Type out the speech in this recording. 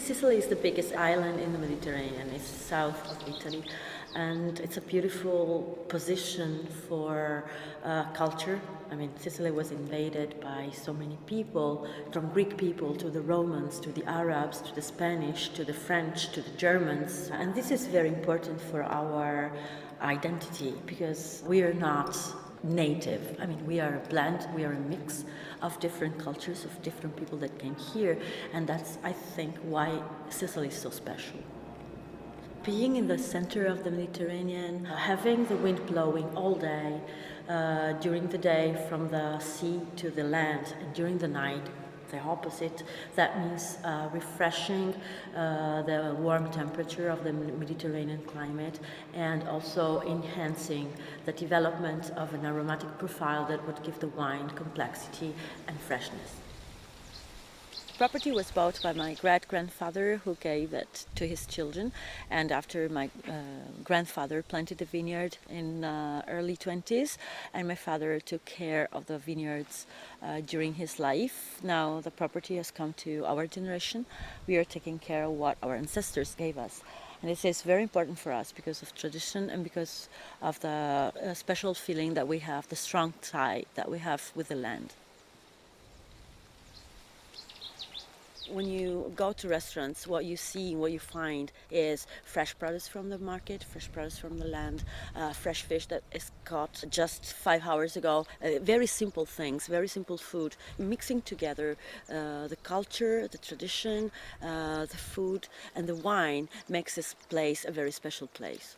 Sicily is the biggest island in the Mediterranean. It's south of Italy, and it's a beautiful position for culture. I mean, Sicily was invaded by so many people, from Greek people to the Romans, to the Arabs, to the Spanish, to the French, to the Germans. And this is very important for our identity because we are not native. I mean, we are a blend, we are a mix of different cultures, of different people that came here, and that's, I think, why Sicily is so special. Being in the center of the Mediterranean, having the wind blowing all day, during the day from the sea to the land, and during the night the opposite, that means refreshing the warm temperature of the Mediterranean climate and also enhancing the development of an aromatic profile that would give the wine complexity and freshness. The property was bought by my great-grandfather, who gave it to his children, and after my grandfather planted the vineyard in early 20s, and my father took care of the vineyards during his life. Now the property has come to our generation. We are taking care of what our ancestors gave us. And this is very important for us because of tradition and because of the special feeling that we have, the strong tie that we have with the land. When you go to restaurants, what you see, what you find is fresh produce from the market, fresh produce from the land, fresh fish that is caught just 5 hours ago. Very simple things, very simple food. Mixing together the culture, the tradition, the food, and the wine makes this place a very special place.